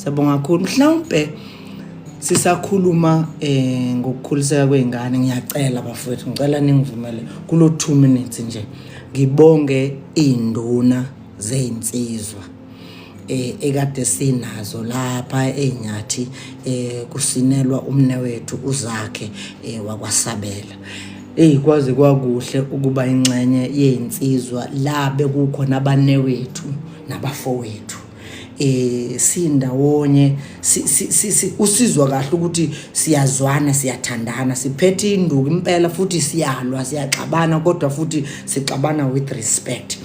Sabonga kakhulu. Mhlawumbe sisakhuluma ngokukhuliseka kweingane, ngiyacela bafowethu, ngicela ningivumele kulo 2 minutes nje ngibonge induna zezinsizwa ekade sinazo lapha eNyathi kusinelwa umnewethu uZakhe wakwaSabela. Kwaze kwakuhle ukuba ingxenye yezinsizwa la bekukhona abanewethu nabafowethu. Sindawonye usizwa kahle ukuthi siyazwana, siyathandana, siphethe induku impela, futhi siyalwa, siyaxabana, kodwa futhi sixabana with respect.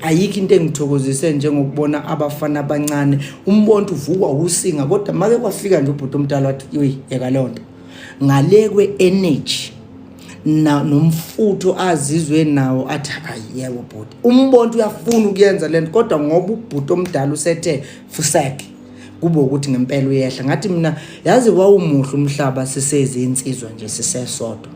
Ayikho into engithokozise njengokubona abafana abancane umbonto uvukwa usinga, kodwa make kwafika nje ubhuti omdala wathi yoyi yeka lonto ngale kwe energy nomfutho azizwe nawo athi hayi yebo bhuti umbonto uyafuna ukuyenza lento, kodwa ngoba ubhuti omdala usethe fuseke kube ukuthi ngempela uyehla. Ngathi mina yazi wawumuhle umhlaba sisezinsizwa nje sisesodwa.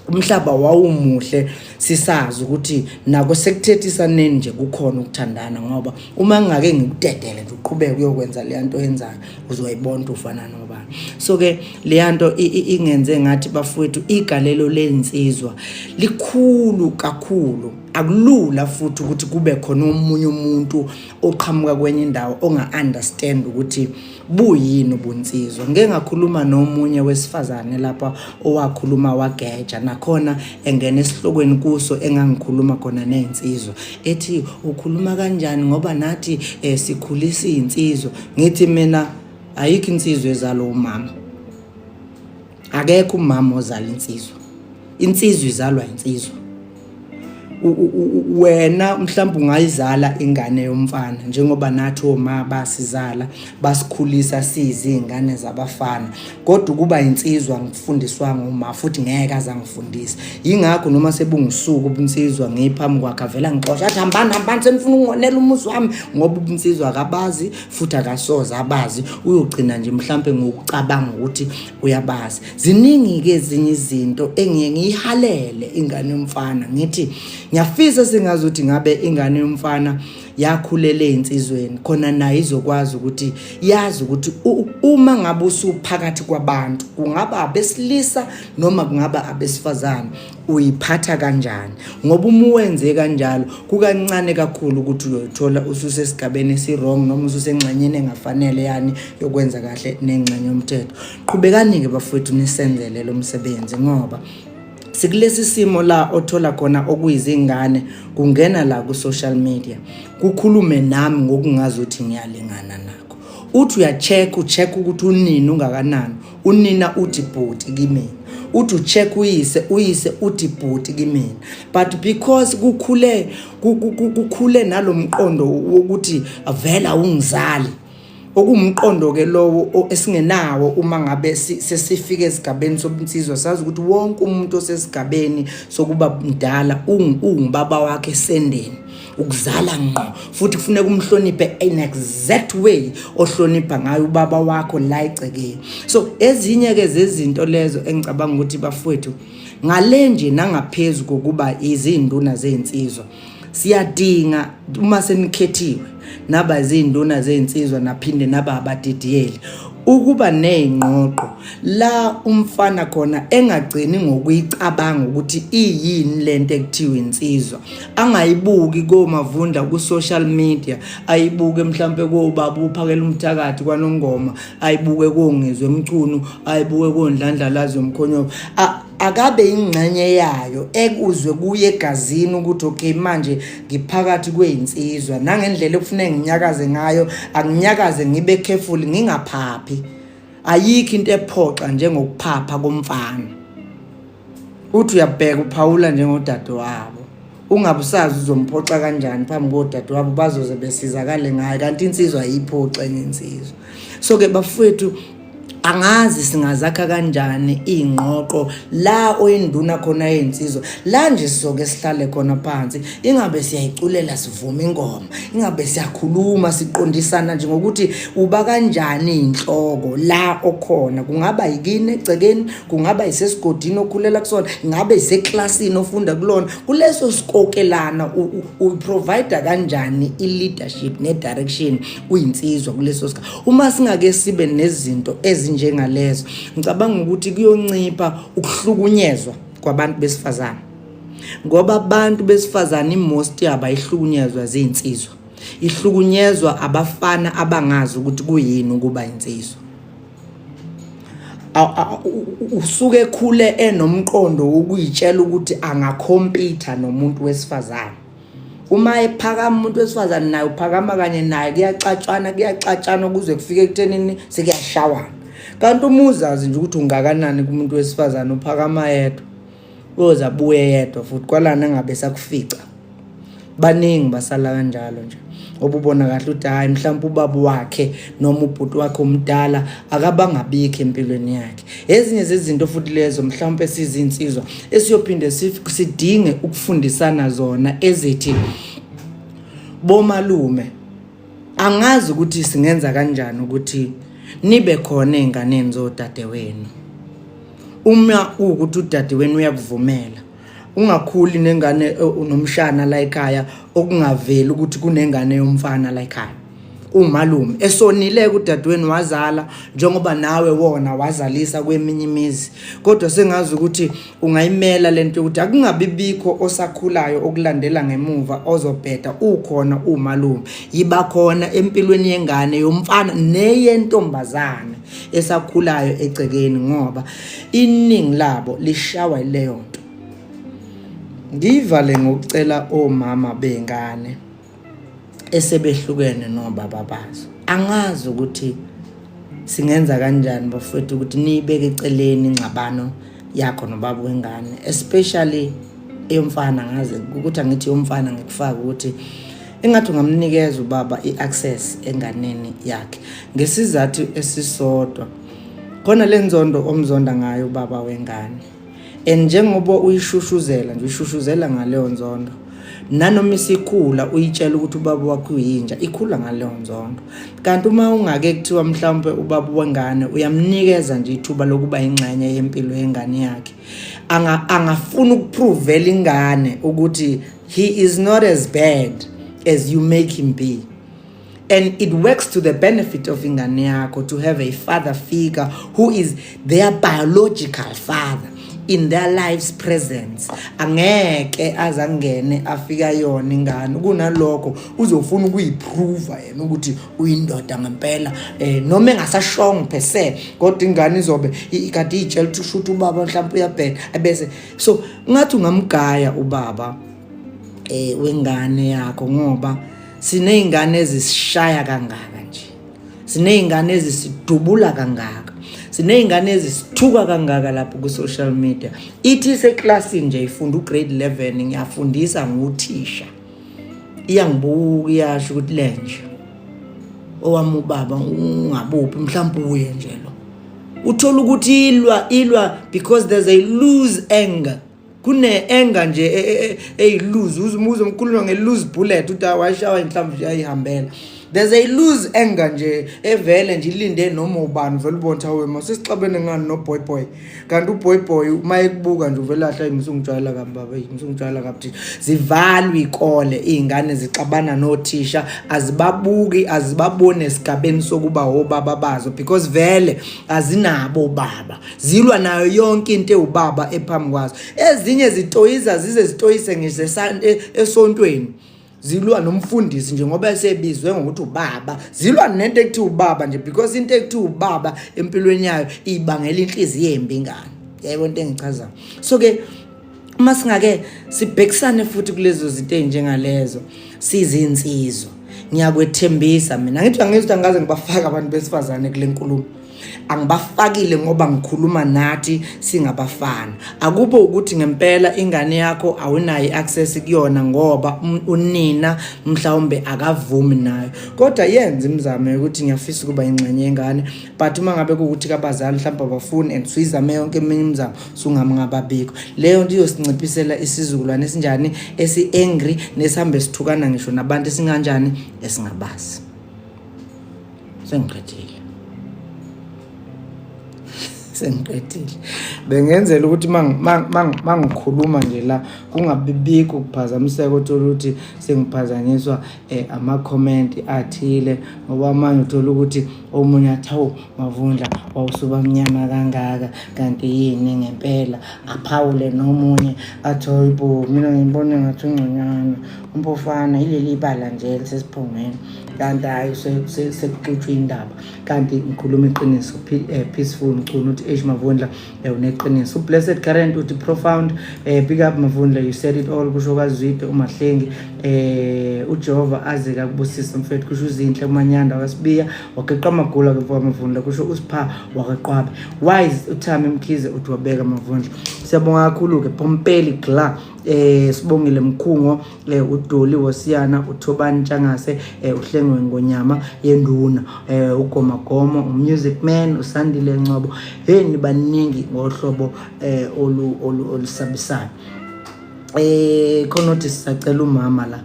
Umhlaba wawumuhle sisazi ukuthi nako sekuthethisaneni nje kukhona ukuthandana, ngoba uma ngake ngikudedele nje uqhubeke uyokwenza le nto yenzayo uzoyibona ufana nobani. So ke le nto ingenze ngathi bafowethu igalelo lezinsizwa likhulu kakhulu. Akulula futhi ukuthi kube khona omunye umuntu oqhamuka kwenye indawo onga-understand ukuthi buyini ubunsizwa. Ngeke ngakhuluma nomunye wesifazane lapha owakhuluma wageja, nakhona engena esihlokweni kuso engangikhuluma khona nezinsizwa ethi ukhuluma kanjani ngoba nathi sikhulisa izinsizwa. Ngithi mina ayikho insizwa ezalo umama, akekho umama ozala insizwa. Insizwa izalwa insizwa. Wena mhlawumbe ungayizala ingane yomfana njengoba nathi oma basizala basikhulisa sizingane zabafana, kodwa kuba insizwa ngifundiswa ngoma futhi ngeke azangifundisa. Yingakho noma sebungusuku ubunsizwa ngiphambi kwakhe avela ngixoxa athi hambani senifuna ukungonela umuzi wami, ngoba ubunsizwa akabazi futhi akasoze abazi, uyogcina nje mhlawumbe ngokucabanga ukuthi uyabazi. Ziningi ke ezinye izinto engiye ngiyihalele ingane yomfana, ngithi ngiyafisa singazuthi ngabe ingane yomfana yakhulele insizweni khona nayo izokwazi ukuthi yazi ukuthi uma ngabe usuphakathi kwabantu, kungaba abesilisa noma kungaba abesifazane, uyiphatha kanjani, ngoba uma uwenze kanjalo kukancane kakhulu ukuthi uyothola ususesigabeni esirong noma ususengxenyeni engafanele yani yokwenza kahle nengxenye yomthetho. Qhubekani ke bafowethu nisenzele lo msebenzi, ngoba sikulesi simo la othola khona okuyizingane kungena la ku social media kukhulume nami ngokungazuthi ngiyalingana nakho. Uthi uyacheck ukuthi unini ungakanani, unina uthi bhuti kimi, uthi ucheck uyise uthi bhuti kimi, but because kukhule nalomqondo wokuthi avela ungizali, okumqondo ke lowo esingenawo uma ngabe sesifike esigabeni sobunsizwa. Sazi ukuthi wonke umuntu osesigabeni sokuba mdala ungubaba wakhe sendeni, ukuzala ngqo, futhi kufuneka umhloniphe in exact way ohlonipha ngayo ubaba wakho la egcekeni. So ezinye ke zezinto lezo engicabanga ukuthi bafowethu ngale nje nangaphezulu kokuba izinduna zezinsizwa siyadinga uma senikhethiwe naba izinduna zezinsizwa naphinde naba abadidiyeli ukuba nezingqoqo la umfana khona engagcini ngokuyicabanga ukuthi iyini lento ekuthiwa insizwa, angayibuki komavunda ku social media, ayibuke mhlambe kobaba uphakela umthakathi kwaNongoma, ayibuke kongezwe emcuno, ayibuke kondlandlalazo yomkhonyovu, akabe ingxenye yayo ekuzwe kuye egazini ukuthi okay manje ngiphakathi kwezinsizwa nangendlela ekufanele nginyakaze ngayo, akunyakaze ngibe careful ngingaphaphi. Ayikho into ephoxa njengokuphapha komfana. Uthi uyabheka uPaula njengodade wabo, ungabusazi uzomphoxa kanjani phambi kodade wabo bazozebesizakale ngayo, kanti insizwa ayiphoxa insizwa. So ke bafowethu angazi singazakha kanjani ingqoqo la oyinduna khona yensizwa la nje sizoke sihlale khona phansi ingabe siyayiculela sivuma ingoma ingabe siyakhuluma siqondisana nje ngokuthi uba kanjani inhloko la okhona kungaba yikini egcekeni kungaba isesigodini okhulela kusona ngabe iseklasini ofunda kulona kuleso sikokelana uprovide kanjani i-leadership ne-direction uyinsizwa kuleso sikhathi uma singake sibe nezinto ezinjengalezo ngicabanga ukuthi kuyoncipha ukuhlukunyezwa kwabantu besifazane ngoba abantu besifazane imost abayihlukunyezwa zinsizwa ihlukunyezwa abafana abangazi ukuthi kuyini ukuba insizwa usuke khule enomqondo ukuyitshela ukuthi angakhompita nomuntu wesifazane uma ephakama umuntu wesifazane naye uphakama kanye naye kuyacatshana kuze kufike ekuthenini sekuyashawana kanti umuzazi nje ukuthi ungakanani kumuntu wesifazane uphakama yedwa uyoza buye yedwa futhi kwalana engabe sakufica baningi basala kanjalo nje obubona kahle ukuthi hayi mhlawumbe ubaba wakhe noma ubhuti wakhe omdala akabangabikho empilweni yakhe ezinye zezinto futhi lezo mhlawumbe sizinsizwa esiyophinde sidinge ukufundisana zona ezithi bomalume angazi ukuthi singenza kanjani ukuthi nibe khona einganeni zodadewenu uma ukuthi udadewenu uyakuvumela ungakhuli nengane unomshana la ekhaya okungaveli ukuthi kunengane yomfana la ekhaya umalume esonile kudadewenu wazala njengoba nawe wona wazalisa kweminye imizi kodwa sengazi ukuthi ungayimela lento ukuthi akungabibikho osakhulayo okulandela ngemuva ozobheda ukhona umalume yiba khona empilweni yengane yomfana neyentombazane esakhulayo egcekeni ngoba iningi labo lishawa leyo nto ngivale ngokucela omama bengane esebehlukene nobaba bazo angazi ukuthi singenza kanjani bafethu ukuthi niyibeke eceleni ingxabano yakho nobaba wengane especially eyomfana ngazi ukuthi angithi yomfana ngikufaka ukuthi engathi ungamnikeza ubaba iaccess enganeni yakhe ngesizathu esisodwa khona lenzondo omzonda ngayo ubaba wengane njengoba uyishushuzela nje uyishushuzela ngaleyo nzondo nanoma isikhula uyitshela ukuthi ubaba wakho uyinja ikhula ngaleyo nzondo kanti uma ungake kuthiwa mhlawumbe ubaba wengane uyamnikeza nje ithuba lokuba ingxenye yempilo yengane yakhe angafuna ukuprovela ingane ukuthi he is not as bad as you make him be. And it works to the benefit of ingane yakho to have a father figure who is their biological father in their lives presence. Angeke azangene afika yona ingane kunalokho uzofuna ukuyiprove yena ukuthi uyindoda ngempela noma engasashong per se kodwa ingane izobe ikade itshela ukuthi ushuthi ubaba mhlawumbe uyabheka bese so ngathi ungamgaya ubaba wengane yakho ngoba sineyingane ezisishaya kangaka nje sineyingane ezisidubula kangaka sineyingane ezisithuka kangaka lapho ku social media ithi seclassini nje ifunda ugrade 11 ngiyafundisa nguthisha iyangibuka iyasho ukuthi lenje owami ubaba ungabuphi mhlawumbe uye nje lo uthola ukuthi ilwa because there's a lose anger kune anger nje lose umuzo omkhuluma nge-lose bullet uthi awashawa inhlamvu nje ayihambela there's a lose anger nje evele nje ilinde noma ubani vele ubona hawe masisixabene ngani no boy kanti uboy uma ekubuka nje uvela ahla imsungijwayela kambaba imsungijwayela kabuthi zivalwe ikole izingane zixabana nothisha azibabuki azibabone esigabeni sokuba obaba bazo because vele azinabo baba zilwa nayo yonke into eubaba ephambi kwazo ezinye zitoyiza zize zitoyise ngisho esontweni zilwa nomfundisi nje ngoba esebizwe ngokuthi ubaba zilwa nento ekuthi ubaba nje because into ekuthi ubaba empilweni yayo ibangela inhliziyo embi ingane yebo into engichazayo so ke uma singake sibhekisane futhi kulezo zinto ezinjengalezo sizinsizwa ngiyakwethembisa mina ngithi angithi angaze ngibafaka abantu besifazane kule nkulumo angibafakile ngoba ngikhuluma nathi singabafana. Akube ukuthi ngempela ingane yakho awunayo i-access kuyona ngoba unina mhlawumbe akavumi nayo, kodwa yenza imizamo ukuthi ngiyafisa ukuba ingxenye yengane. But uma ngabe kuwukuthi kabazali mhlawumbe abafuni and suyizame yonke eminye imizamo sungabikho, leyo nto iyosinciphisela isizukulwane esinjani, esi-angry nesihambe sithukana ngisho nabantu esinganjani esingabazi. Sengiqedile. Bengenzela ukuthi mangikhuluma nje la kungabibikho ukuphazamiseka uthola ukuthi sengiphazanyiswa ama-comment athile, ngoba manje uthola ukuthi omunye athi hawu Mavundla wawusuba mnyama kangaka kanti yini ngempela, aphawule nomunye athi hayibo mina ngibona ngathi ungconywana umpofana ileli bala nje elisesiphongweni, kanti hayi sekuxutshwa indaba, kanti ngikhuluma iqiniso. Peaceful ngicuna uthi Mavundla uneqiniso. Blessed Current uthi profound, big up Mavundla, you said it all. Kusho kwaZwide uMahlengi, uJehova aze kakubusisa mfethu. Kusho uZinhle uManyanda waSibiya wageqa amagula ke Mavundla. Kusho uSipha wakaqwaba. Wise uThami Mkhize uthi wabeka Mavundla. Siyabonga kakhulu ke Pompeli Gla, Sibongile Mkhungo, uDoli Wosiyana, uThobani Ntshangase, uHlengwe Ngonyama yenduna, uGomagomo, uMusic Man, uSandile Ngcobo. Hey nibaningi ngohlobo olusabisayo. Khona uthi sisacela umama la,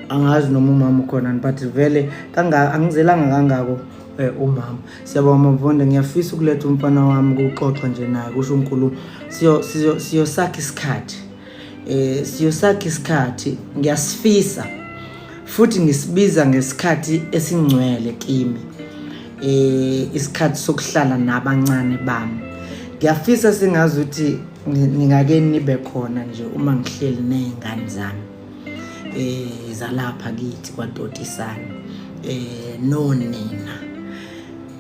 angazi noma umama ukhona but vele angizelanga kangako umama. Siyabonga Mavundla, ngiyafisa ukuletha umfana wami ukuxoxa nje naye, kusho uNkulunkulu. Siyosakha isikhathi, siyosakha isikhathi, ngiyasifisa futhi ngisibiza ngesikhathi esingcwele kimi, isikhathi sokuhlala nabancane bami. Ngiyafisa singazi ukuthi ningake nibe khona nje uma ngihleli nezingane zami zalapha kithi kwaDotisana, nonina.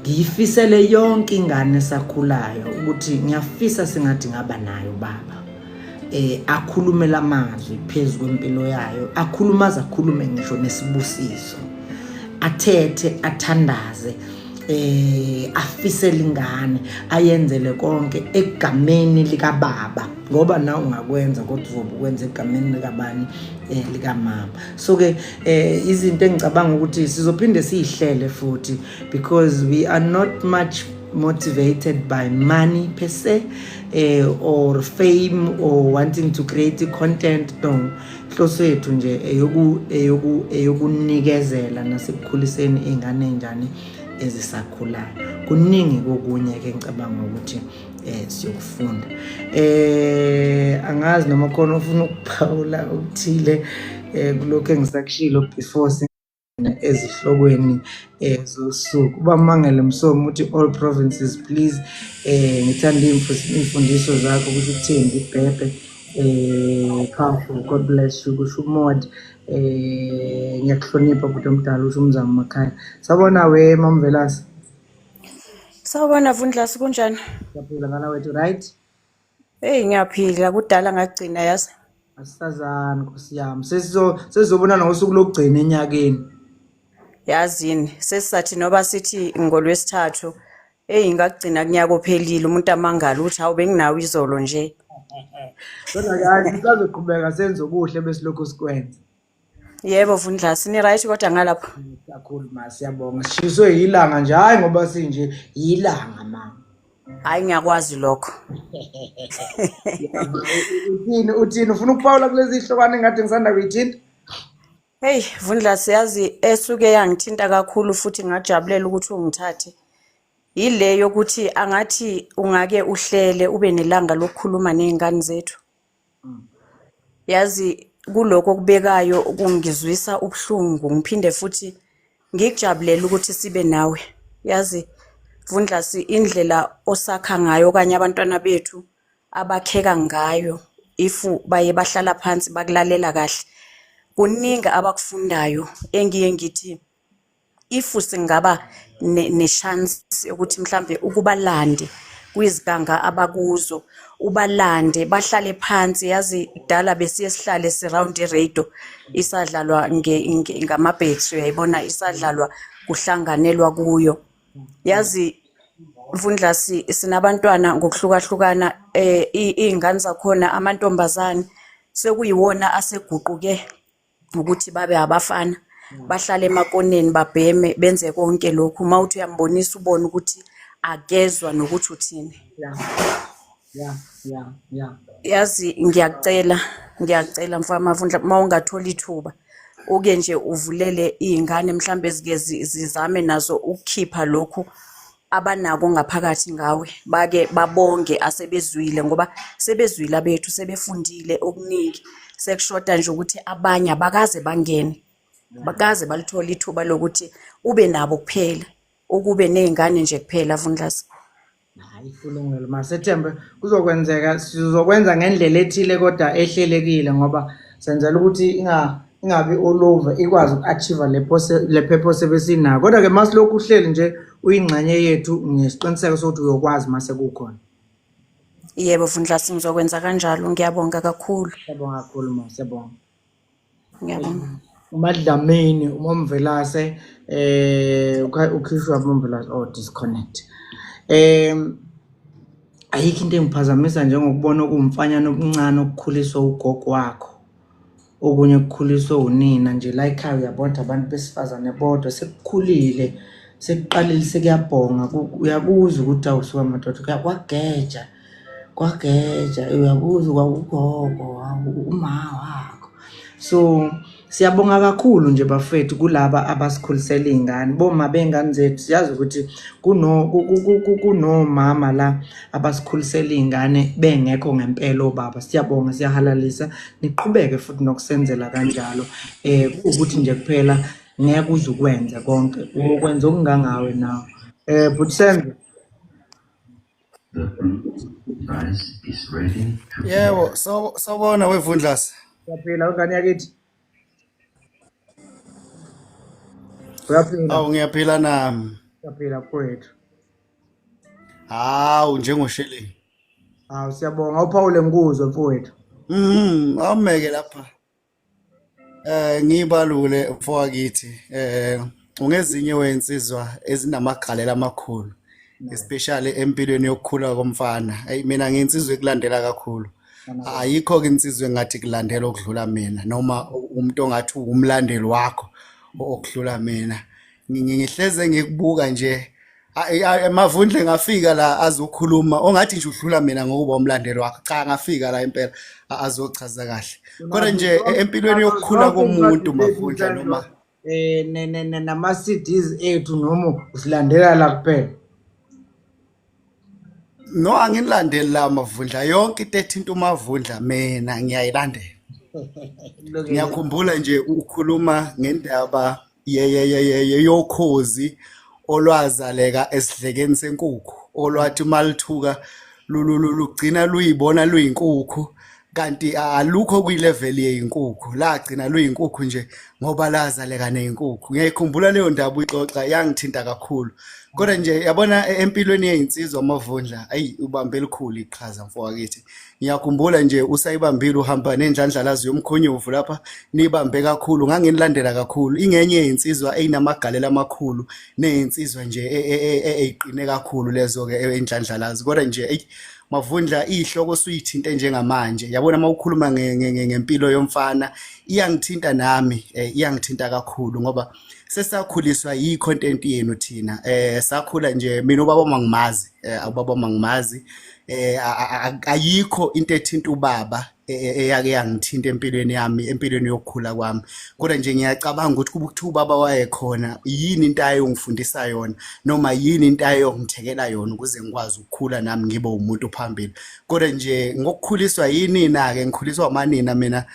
Ngiyifisele yonke ingane esakhulayo ukuthi ngiyafisa singathi ngaba nayo baba, akhulumela amazwi phezu kwempilo yayo, akhulume ngisho nesibusiso, athethe, athandaze, afisele ingane, ayenzele konke egameni likababa, ngoba na ungakwenza kodwa uzobe ukwenza egameni likabani, likamama. So ke izinto engicabanga ukuthi sizophinde siyihlele futhi, because we are not much motivated by money per se, or fame, or wanting to create content. No, hloso yethu nje eyokunikezela nasekukhuliseni ingane enjani ezisakhulayo. Kuningi kokunye ke ngicabanga ukuthi siyokufunda. Angazi noma khona ufuna ukuphawula ukuthile kulokho engisakushilo before ezihlokweni zosuku. Ubamangele Msomo uthi all provinces please, ngithanda imfundiso zakho ukuthi uthembe ibhebhe, powerful, God bless you. Kusho uMod, ngiyakuhlonipha bhuti omdala, usho uMzamo Makhaya. Sabona we Mamvelasi. Sawubona Vundlasi, kunjani? Siyaphila ngala wethu, right? Hey ngiyaphila, kudala ngagcina yazi. Asisazana Nkosi yami. Sesizobona ngosuku lokugcina enyakeni. Yazini, sesisathi noba sithi ngolwesithathu, ngagcina kunyaka ophelile, umuntu amangala uthi hawu benginawo izolo nje. Kodwa kahle sizoqhubeka senze ubuhle besilokho sikwenza. Yebo Vundlasi, ni right kodwa ngalapha. Kakhulu ma, siyabonga. Sishiswe yilanga nje, hayi ngoba sinje yilanga mama. Hayi ngiyakwazi lokho. Uthini ufuna ukuphawula kulezi hlokwane engathi ngisanda kuyithinta? Hey Vundlasi, yazi esuke yangithinta kakhulu futhi ngajabulela ukuthi ungithathe. Yile yokuthi angathi ungake uhlele ube nelanga lokukhuluma nezingane zethu. Yazi kuloko kubekayo ukungizwisa ubuhlungu, ngiphinde futhi ngikujabulela ukuthi sibe nawe. Yazi Vundlasi, indlela osakha ngayo kanye abantwana bethu abakheka ngayo, ifu baye bahlala phansi bakulalela kahle, kuningi abakufundayo. Engiye ngithi ifu singaba nechance ukuthi mhlambe ukubalande kwiziganga abakuzo, ubalande bahlale phansi. Yazi kudala besiye sihlale surround radio isadlalwa ngama battery, uyayibona isadlalwa kuhlanganelwa kuyo. Yazi Mfundla sinabantwana ngokuhlukahlukana izingane zakhona amantombazane sekuyiwona aseguquke ukuthi babe abafana bahlale emakoneni babheme benze konke lokhu mawuthi uyambonisa ubona ukuthi akezwa nokuthi uthini. Yazi ngiyacela Mfundla mawungathola ithuba uke nje uvulele izingane mhlambe ezike zizame nazo ukukhipha lokhu abanako ngaphakathi ngawe bake babonge asebezwile ngoba sebezwile abethu sebefundile okuningi sekushoda nje ukuthi abanye abakaze bangene bakaze balithola ithuba lokuthi ube nabo kuphela ukube nezingane nje kuphela Mfundla. Hayi kulungile masethembe kuzokwenzeka sizokwenza ngendlela ethile kodwa ehlelekile ngoba senzela ukuthi ingabi all over ikwazi uku-achieve le purpose ebesinako kodwa ke masilokhu uhleli nje uyingxenye yethu ngesiqiniseko sokuthi uyokwazi mase kukhona. Yebo Mfundla ngizokwenza kanjalo ngiyabonga kakhulu. Siyabonga kakhulu ma siyabonga. Ngiyabonga. uMadlamini uMomvelase ukhishwa uMomvelase disconnect. Ayikho into engiphazamisa njengokubona okuwumfanyana okuncane okukhuliswa ugogo wakho okunye ukukhuliswa unina nje la ekhaya uyabona abantu besifazane bodwa sekukhulile sekuqalile sekuyabhonga uyabuza ukuthi awusuka madoda kwageja uyabuza kwakugogo uma wakho. So siyabonga kakhulu nje bafethu kulaba abasikhulisela izingane boma bengane zethu siyazi ukuthi kunomama la abasikhulisela izingane bengekho ngempela obaba. Siyabonga siyahalalisa niqhubeke futhi nokusenzela kanjalo ukuthi nje kuphela ngeke uzukwenza konke ukwenza okungangawe nawe but senze Yebo, sawubona wevundlasi. siyaphila ungane yakithi uyaphila Awu ngiyaphila nami. siyaphila kwethu. Hawu njengosheleni. Hawu siyabonga uPaul Nguzwe mfowethu. Awumeke lapha. Ngibalule mfowethu. Ungezinye weinsizwa ezinamagalela amakhulu. Especially empilweni yokukhula komfana. Mina nginsizwe ekulandela kakhulu. Ayikho ke insizwe ngathi kulandela okudlula mina noma umuntu ongathi umlandeli wakho okudlula mina. Ngihleze ngikubuka nje Mavundle ngafika la azokhuluma ongathi nje udlula mina ngokuba umlandeli wakho. Cha ngafika la impela azochaza kahle. Kodwa nje empilweni yokukhula komuntu Mavundle noma nama CDs ethu noma usilandela la kuphela. No anginilandeli la Mavundla yonke into ethinta uMavundla mina ngiyayilandela. Ngiyakhumbula nje ukukhuluma ngendaba yokhozi olwazaleka esidlekeni senkukhu olwathi malithuka lugcina luyibona luyinkukhu kanti alukho kwilevel yeyinkukhu lagcina luyinkukhu nje ngoba lazaleka neyinkukhu. Ngiyayikhumbula leyo ndaba uyixoxa yangithinta kakhulu. Kodwa nje yabona empilweni yezinsizwa Mavundla ayi ubambe elikhulu iqhaza mfowethu. Ngiyakhumbula nje usayibambile uhamba nendlandlalazi yomkhonyovu lapha nibambe kakhulu ngangenilandela kakhulu ingenye yezinsizwa eyinamagalela amakhulu nezinsizwa nje eyiqine kakhulu lezo ke endlandlalazi. Kodwa nje Mavundla ihloko suyithinte njengamanje yabona mawukhuluma ngempilo yomfana iyangithinta nami iyangithinta kakhulu ngoba sesakhuliswa yi-content yenu thina sakhula nje mina ubaba mangimazi ubaba mangimazi ayikho into ethinta ubaba eyake yangithinta empilweni yami empilweni yokukhula kwami. Kodwa nje ngiyacabanga ukuthi ubaba wayekhona yini into ayongifundisa yona noma yini into ayongithekela yona ukuze ngikwazi ukukhula nami ngibe umuntu phambili. Kodwa nje ngokukhuliswa yini na ke ngikhuliswa amanina mina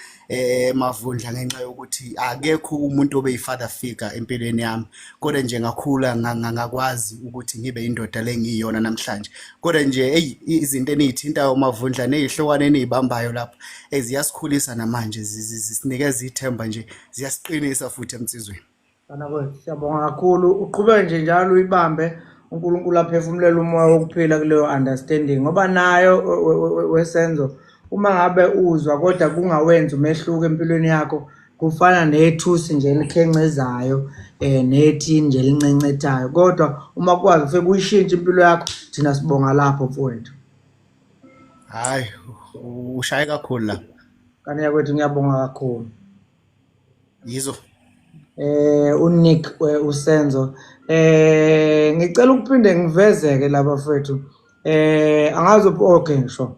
Mavundla ngenxa yokuthi akekho umuntu obeyifather figure empilweni yami. Kodwa nje ngakhula ngakwazi ukuthi ngibe indoda lengiyona namhlanje. Kodwa nje izinto enizithintayo Mavundla nezihlokwane enizibambayo lapha eziyasikhulisa namanje zisinikeza ithemba nje ziyasiqinisa futhi emsizweni. Kana kwethu siyabonga kakhulu uqhubeke nje njalo uyibambe uNkulunkulu aphefumulela umoya wokuphila kuleyo understanding ngoba nayo wesenzo uma ngabe uzwa kodwa kungawenza umehluko empilweni yakho kufana nethusi nje elikhenkcezayo nethi nje elincencethayo, kodwa uma kwazi ufike uyishintshe impilo yakho, thina sibonga lapho mfowethu. Hayi, ushaye kakhulu la. Kanti yakwethu ngiyabonga kakhulu. Yizo. uNick uSenzo, ngicela ukuphinde ngivezeke laba mfethu, angazi okay ngisho